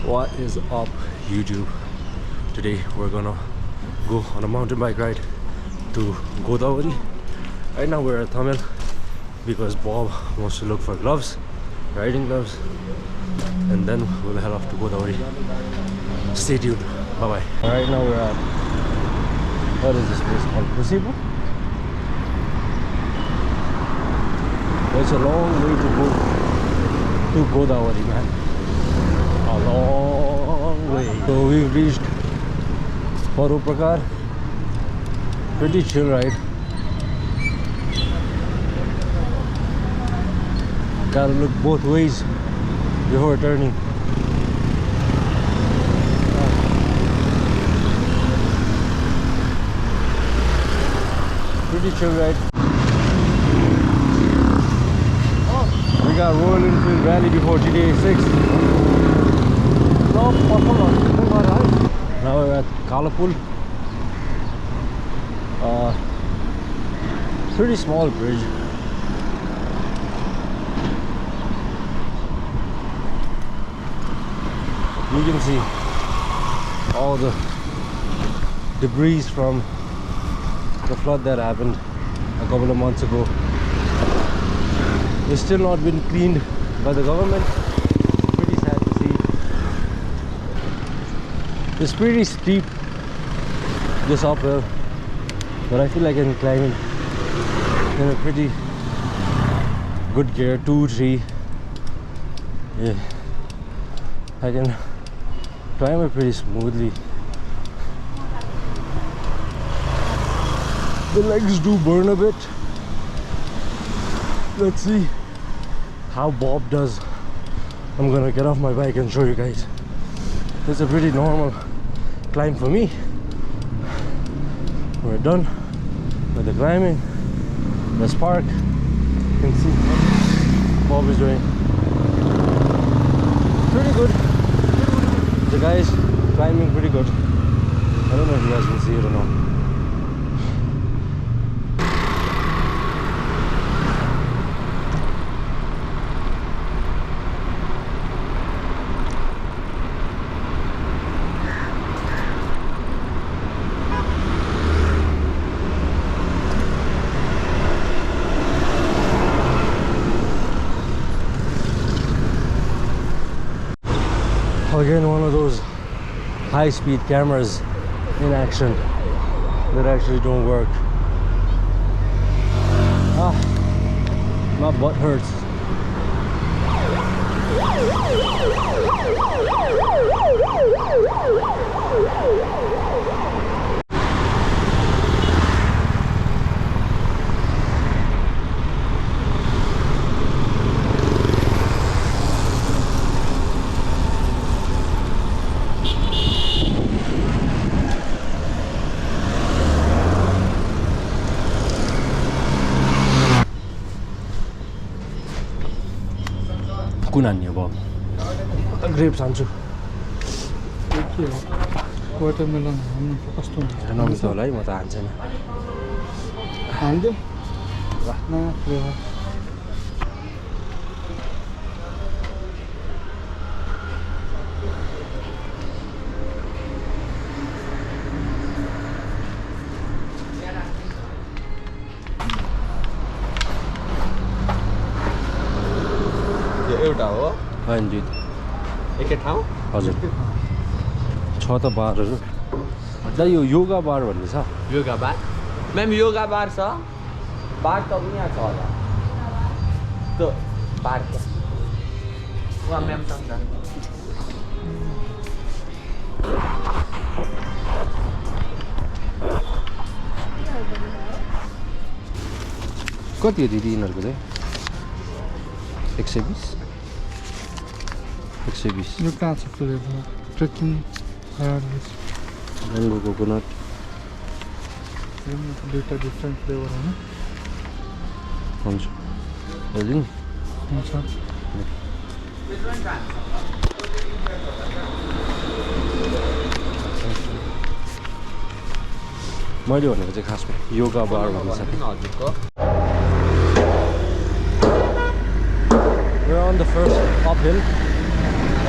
What is up, YouTube? Today we're gonna go on a mountain bike ride to Godawari. Right now we're at Tamil because Bob wants to look for gloves, riding gloves, and then we'll head off to Godawari. Stay tuned. Bye bye. Right now we're at, what is this place called? Kusipu? It's a long way to go to Godawari, man. A long way. So we've reached Paruprakar. Pretty chill ride. Gotta look both ways before turning. Pretty chill ride. We got Royal Enfield Rally before GTA 6. Now we're at Kalapul. Pretty small bridge. You can see all the debris from the flood that happened a couple of months ago. It's still not been cleaned by the government. Pretty sad to see. It's pretty steep, this uphill, but I feel like I can climb it in a pretty good gear, 2-3. Yeah, I can climb it pretty smoothly. The legs do burn a bit. Let's see how Bob does. I'm gonna get off my bike and show you guys. It's a pretty normal climb for me. We're done with the climbing. Let's park and see what Bob is doing. Pretty good. The guy's climbing pretty good. I don't know if you guys can see it or not. Again, one of those high-speed cameras in action that actually don't work. My butt hurts. कुन Bob? Grapes आन्छु के हो watermelon हाल्नु कस्तो हुन्छ नमितो होला है म त हाल्छैन हाल्दियो नयाँ फ्लेभर एउटा हो हैन दुई एकै ठाउँ हजुर छ त बारहरु दा यो योगा बार भन्ने छ योगा बार म्याम योगा बार छ बार त यहाँ छ होला त्यो बार छ वा म्याम सँग कति हो दिदी यिनीहरूको चाहिँ 120 120 यो कहाँ छ फ्लेभर ट्रेकिङ म्याङ्गो कोकोनट दुईटा डिफ्रेन्ट फ्लेभर होइन हुन्छ हेरिदिनु हुन्छ मैले भनेको चाहिँ खासमा योगा बार भन्नु छ हजुरको We're on the first uphill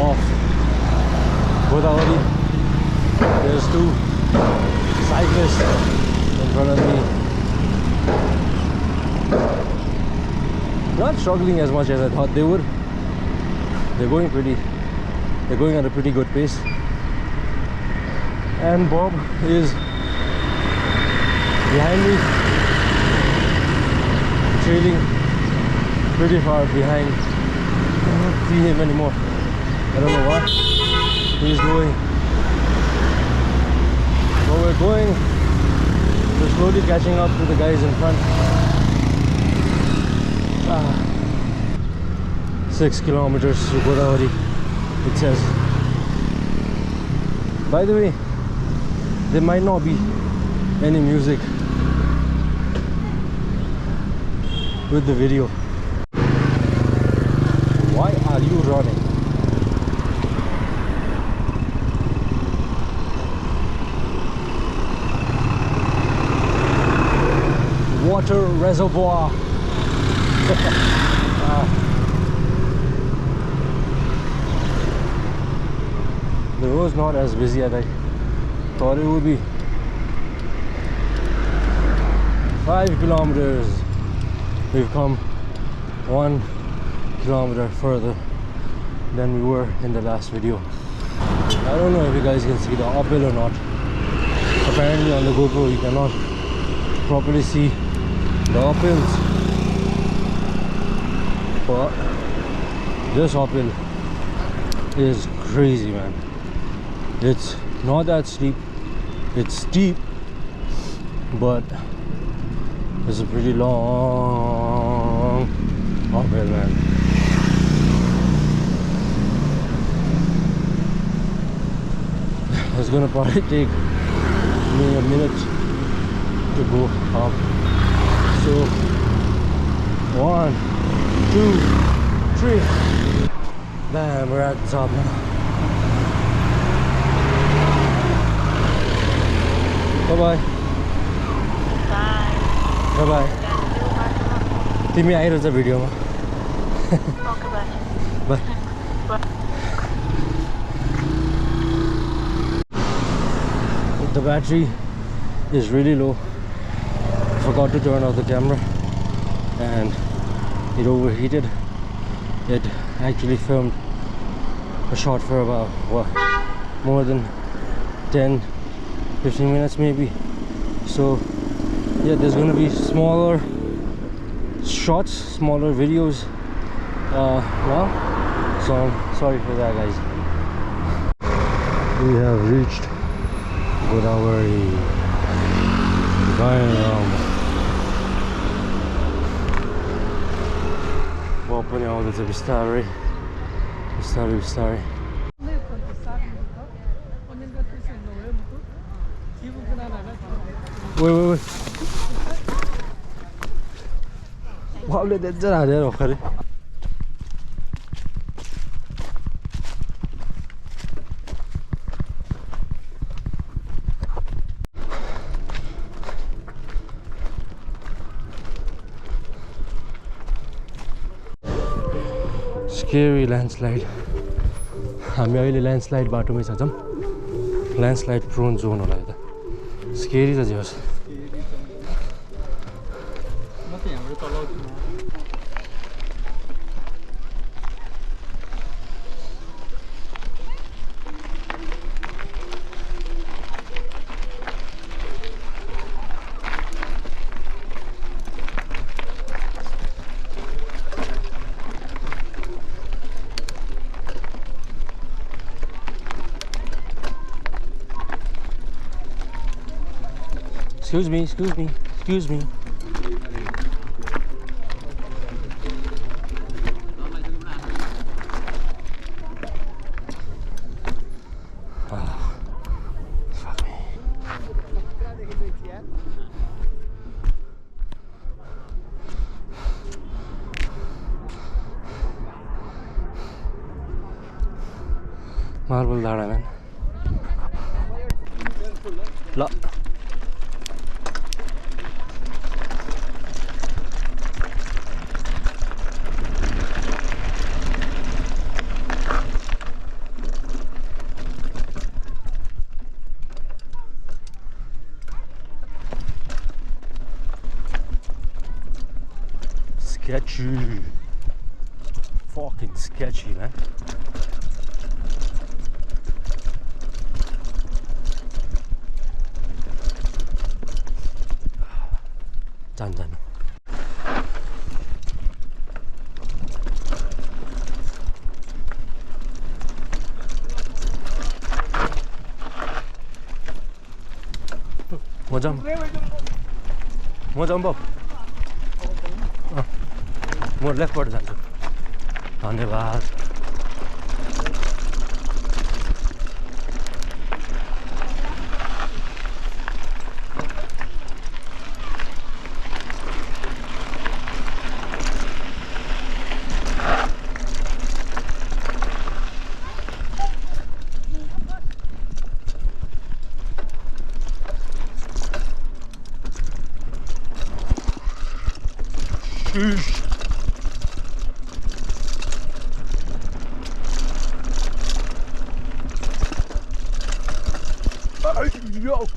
of Godawari. There's two cyclists in front of me. Not struggling as much as I thought they would. They're going at a pretty good pace. And Bob is behind me, trailing pretty far behind. I don't see him anymore. I don't know what he's doing. But we're slowly catching up to the guys in front. 6 kilometers to Godawari, it says. By the way, there might not be any music with the video. Why are you running? Water reservoir. The road's not as busy as I thought it would be. 5 kilometers. We've come 1 kilometer further than we were in the last video. I don't know if you guys can see the uphill or not. Apparently on the GoPro you cannot properly see the uphills, but this uphill is crazy, man. It's not that steep. It's steep, but it's a pretty long uphill, man. It's gonna probably take me a minute to go up. So 1, 2, 3. Bam, we're at the top now. Bye-bye. Bye. Bye-bye. तिमी आइरहेछ भिडियोमा. Okay, bye. Bye. The battery is really low. I forgot to turn off the camera and it overheated. It actually filmed a shot for about what, more than 10-15 minutes maybe. So yeah, there's gonna be smaller shots, smaller videos now, so I'm sorry for that, guys. We have reached Godawari. Going पनि आउँदैछ बिस्तारै बिस्तारै बिस्तारै. Wait. बाबुले danger हालेर भर्खरै. Scary landslide. हामी अहिले ल्यान्डस्लाइड बाटोमै छौँ. ल्यान्डस्लाइड प्रोन जोन होला यो त. स्केरी त जे होस्. Excuse me. Fuck me. Marble Dada, man. La. sketchy. Fucking sketchy, man. Done. म जम्प म लेफ्टबाट जान्छु धन्यवाद Yo!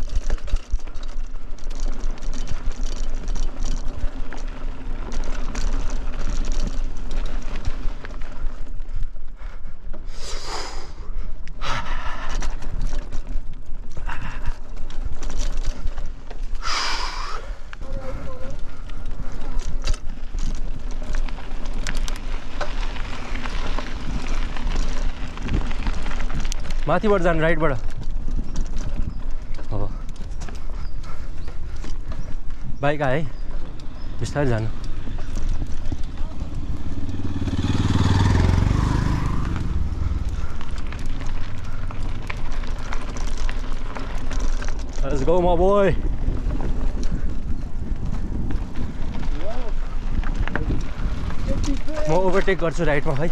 माथिबाट जानु राइटबाट हो बाइक आए बिस्तारै जानु Let's go my boy म ओभरटेक गर्छु राइटमा है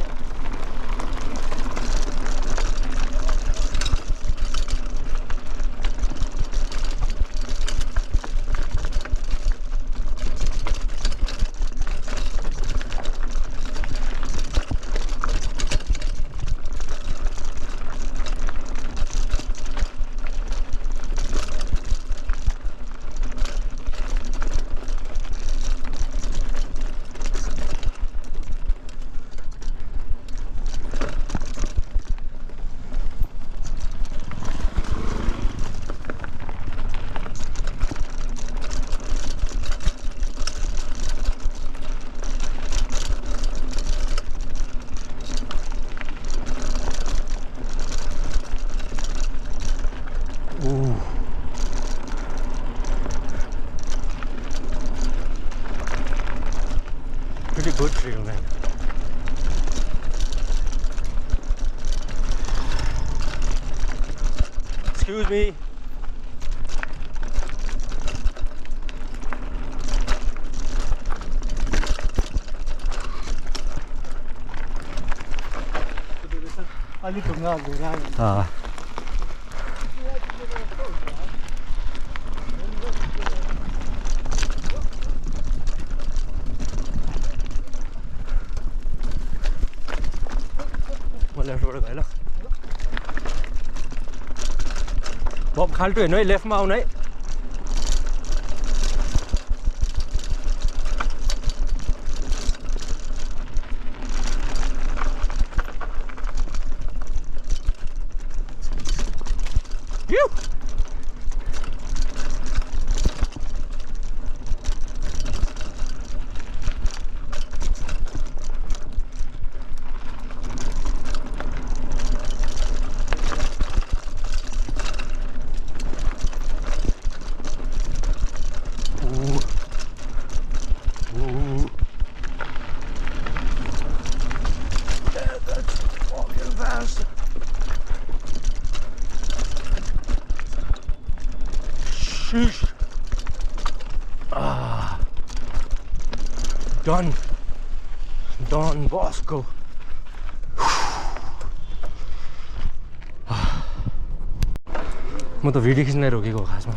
Pretty good trail, man. Excuse me. अलि ढुङ्गा घुरा लेफ्टबाट गयो ल बब खाल्टो हेर्नु है लेफ्टमा आउनु है Don Bosco. म त भिडियो खिच्नै रोकेको खासमा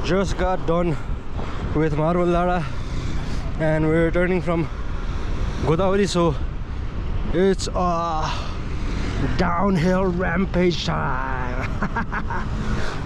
just got done with Marble Dada and we're returning from Godawari, so it's a downhill rampage time.